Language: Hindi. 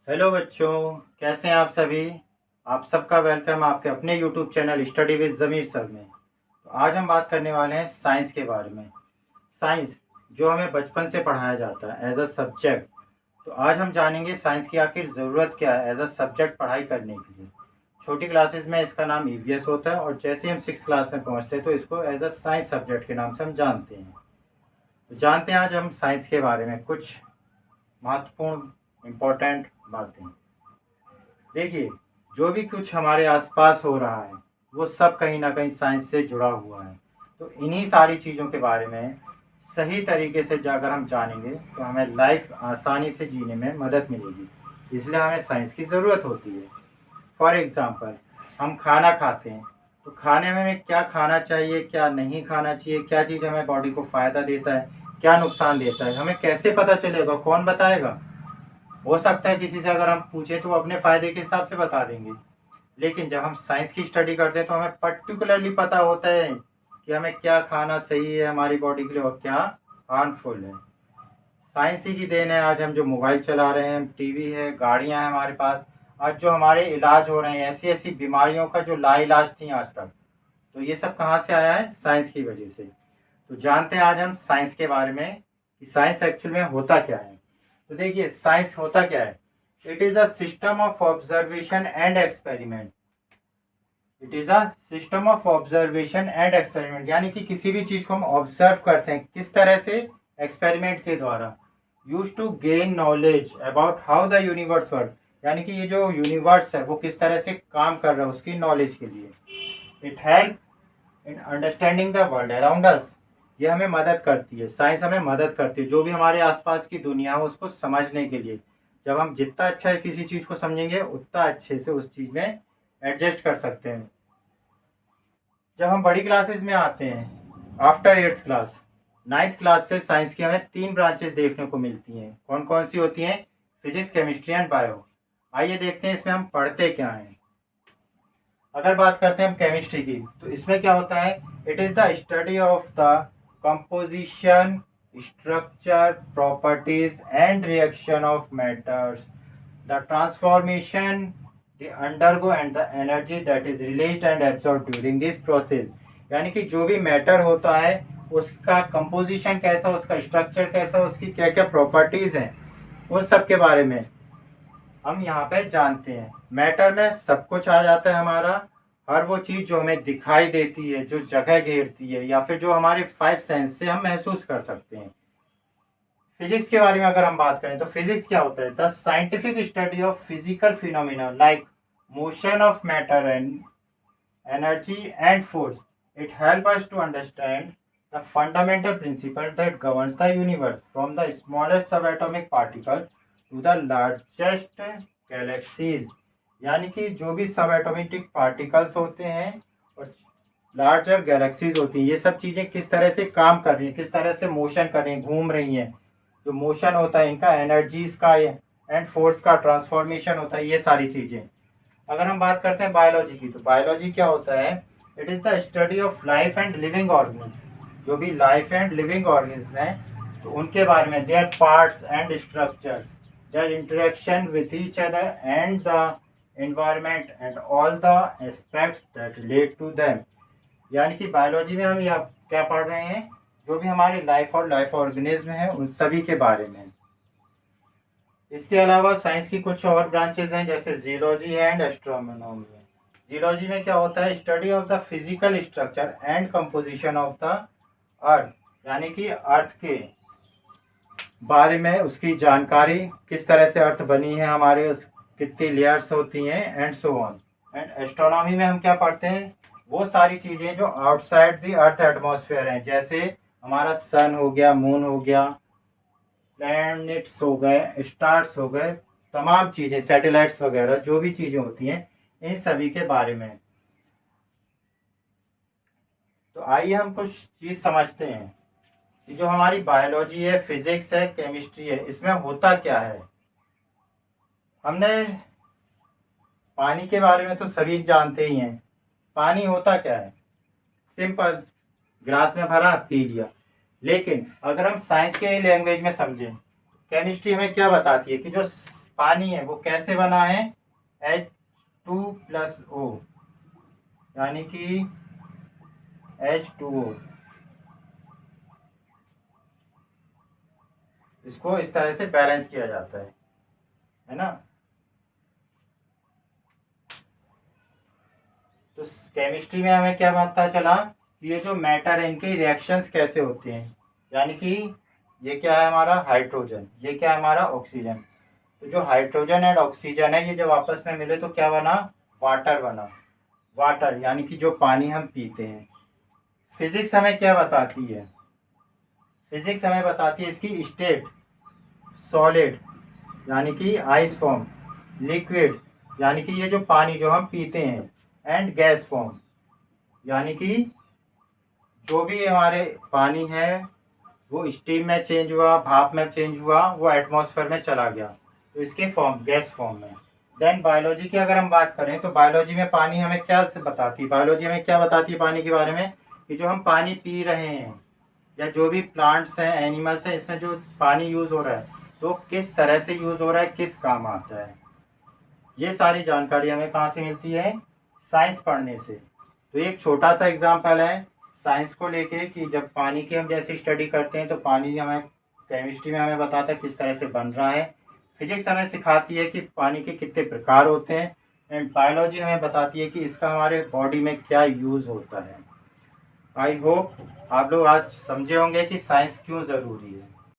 हेलो बच्चों, कैसे हैं आप सभी। आप सबका वेलकम आपके अपने YouTube channel study with Zamir sir में। तो आज हम बात करने वाले हैं साइंस के बारे में। साइंस जो हमें बचपन से पढ़ाया जाता है एज अ सब्जेक्ट। तो आज हम जानेंगे साइंस की आखिर ज़रूरत क्या है एज अ सब्जेक्ट पढ़ाई करने के लिए। छोटी क्लासेस में इसका नाम ईवीएस होता है और जैसे ही हम 6th क्लास में पहुँचते हैं तो इसको एज अ साइंस सब्जेक्ट के नाम से हम जानते हैं। तो जानते हैं आज हम साइंस के बारे में कुछ महत्वपूर्ण इम्पोर्टेंट बातें। देखिए, जो भी कुछ हमारे आसपास हो रहा है वो सब कहीं ना कहीं साइंस से जुड़ा हुआ है। तो इन्हीं सारी चीज़ों के बारे में सही तरीके से जाकर हम जानेंगे तो हमें लाइफ आसानी से जीने में मदद मिलेगी। इसलिए हमें साइंस की ज़रूरत होती है। फॉर एग्ज़ाम्पल, हम खाना खाते हैं तो खाने में हमें क्या खाना चाहिए, क्या नहीं खाना चाहिए, क्या चीज़ हमें बॉडी को फ़ायदा देता है, क्या नुकसान देता है, हमें कैसे पता चलेगा, कौन बताएगा। हो सकता है किसी से अगर हम पूछें तो वो अपने फ़ायदे के हिसाब से बता देंगे। लेकिन जब हम साइंस की स्टडी करते हैं तो हमें पर्टिकुलरली पता होता है कि हमें क्या खाना सही है हमारी बॉडी के लिए और क्या हार्मफुल है। साइंस ही की देन है आज हम जो मोबाइल चला रहे हैं, टीवी है, गाड़ियां हैं हमारे पास। आज जो हमारे इलाज हो रहे हैं, ऐसी ऐसी बीमारियों का जो लाइलाज थी आज तक, तो ये सब कहाँ से आया है? साइंस की वजह से। तो जानते हैं आज हम साइंस के बारे में कि साइंस एक्चुअल में होता क्या है। तो देखिए, साइंस होता क्या है। It is a system of observation and experiment. It is a system of observation and experiment, यानी कि किसी भी चीज़ को हम ऑब्जर्व करते हैं किस तरह से? एक्सपेरिमेंट के द्वारा। Use to gain knowledge about how the universe work, यानी कि ये जो यूनिवर्स है वो किस तरह से काम कर रहा है उसकी नॉलेज के लिए। It help in understanding the world around us. ये हमें मदद करती है, साइंस हमें मदद करती है जो भी हमारे आसपास की दुनिया है उसको समझने के लिए। जब हम जितना अच्छा किसी चीज़ को समझेंगे उतना अच्छे से उस चीज़ में एडजस्ट कर सकते हैं। जब हम बड़ी क्लासेस में आते हैं, after 8th class, 9th class से साइंस की हमें 3 ब्रांचेस देखने को मिलती हैं। कौन कौन सी होती हैं? Physics, chemistry and bio. आइए देखते हैं इसमें हम पढ़ते क्या हैं। अगर बात करते हैं हम केमिस्ट्री की, तो इसमें क्या होता है? It is the study of the composition, structure, properties and reaction of matters, the transformation they undergo and the energy that is released and absorb during this process. यानी कि जो भी मैटर होता है उसका कंपोजिशन कैसा, उसका स्ट्रक्चर कैसा, उसकी क्या क्या प्रॉपर्टीज हैं, उन सब के बारे में हम यहाँ पे जानते हैं। मैटर में सब कुछ आ जाता है हमारा। हर वो चीज़ जो हमें दिखाई देती है, जो जगह घेरती है, या फिर जो हमारे 5 सेंस से हम महसूस कर सकते हैं। फिजिक्स के बारे में अगर हम बात करें तो फिजिक्स क्या होता है? The scientific study of physical phenomena like motion of matter and energy and force. It helps us to understand the fundamental principle that governs the universe, from the smallest subatomic particle to the largest galaxies. यानी कि जो भी सब एटोमिक पार्टिकल्स होते हैं और लार्जर गैलेक्सीज होती हैं, ये सब चीज़ें किस तरह से काम कर रही हैं, किस तरह से मोशन कर रही हैं, घूम रही हैं। जो मोशन होता है इनका, एनर्जीज का एंड फोर्स का ट्रांसफॉर्मेशन होता है, ये सारी चीज़ें। अगर हम बात करते हैं बायोलॉजी की, तो बायोलॉजी क्या होता है? It is the study of life and living organism. जो भी लाइफ एंड लिविंग ऑर्गेनिज्म हैं तो उनके बारे में, their parts and structures, their interaction with each other and the environment and all the aspects that relate to them. यानी कि बायोलॉजी में हम यह क्या पढ़ रहे हैं? जो भी हमारी लाइफ और लाइफ ऑर्गेनिज्म है उन सभी के बारे में। इसके अलावा साइंस की कुछ और ब्रांचेस हैं जैसे जियोलॉजी एंड एस्ट्रोनॉमी। जियोलॉजी में क्या होता है? Study of the physical structure and composition of the earth, यानी कि अर्थ के बारे में उसकी जानकारी, किस तरह से अर्थ बनी है हमारे, उस कितनी लेयर्स होती हैं and so on. And astronomy में हम क्या पढ़ते हैं? वो सारी चीज़ें जो आउटसाइड द अर्थ एटमॉस्फेयर हैं, जैसे हमारा सन हो गया, मून हो गया, प्लैनेट्स हो गए, स्टार्स हो गए, तमाम चीज़ें, सैटेलाइट्स वगैरह जो भी चीज़ें होती हैं इन सभी के बारे में। तो आइए हम कुछ चीज़ समझते हैं कि जो हमारी बायोलॉजी है, फिजिक्स है, केमिस्ट्री है, इसमें होता क्या है। हमने पानी के बारे में तो सभी जानते ही हैं। पानी होता क्या है? सिंपल, ग्लास में भरा, पी लिया। लेकिन अगर हम साइंस के लैंग्वेज में समझें, केमिस्ट्री हमें क्या बताती है कि जो पानी है वो कैसे बना है, H2+O, यानी कि H2O। इसको इस तरह से बैलेंस किया जाता है ना। तो केमिस्ट्री में हमें क्या पता चला कि ये जो मैटर है इनके रिएक्शंस कैसे होते हैं, यानी कि ये क्या है हमारा हाइड्रोजन, ये क्या है हमारा ऑक्सीजन। तो जो हाइड्रोजन एंड ऑक्सीजन है ये जब आपस में मिले तो क्या बना, वाटर बना। वाटर यानी कि जो पानी हम पीते हैं। फिजिक्स हमें क्या बताती है, फिजिक्स हमें बताती है इसकी स्टेट, सॉलिड यानी कि आइस फॉर्म, लिक्विड यानी कि ये जो पानी जो हम पीते हैं, एंड गैस फॉर्म यानी कि जो भी हमारे पानी है वो स्टीम में चेंज हुआ, भाप में चेंज हुआ, वो एटमॉस्फेयर में चला गया, तो इसके फॉर्म गैस फॉर्म में। देन बायोलॉजी की अगर हम बात करें तो बायोलॉजी में पानी हमें क्या बताती है, बायोलॉजी हमें क्या बताती है पानी के बारे में, कि जो हम पानी पी रहे हैं या जो भी प्लांट्स हैं, एनिमल्स हैं, इसमें जो पानी यूज़ हो रहा है तो किस तरह से यूज़ हो रहा है, किस काम आता है। ये सारी जानकारी हमें कहाँ से मिलती है, साइंस पढ़ने से। तो एक छोटा सा एग्जांपल है साइंस को लेके कि जब पानी की हम जैसे स्टडी करते हैं तो पानी हमें केमिस्ट्री में हमें बताता है किस तरह से बन रहा है, फिजिक्स हमें सिखाती है कि पानी के कितने प्रकार होते हैं, एंड बायोलॉजी हमें बताती है कि इसका हमारे बॉडी में क्या यूज़ होता है। आई होप आप लोग आज समझे होंगे कि साइंस क्यों ज़रूरी है।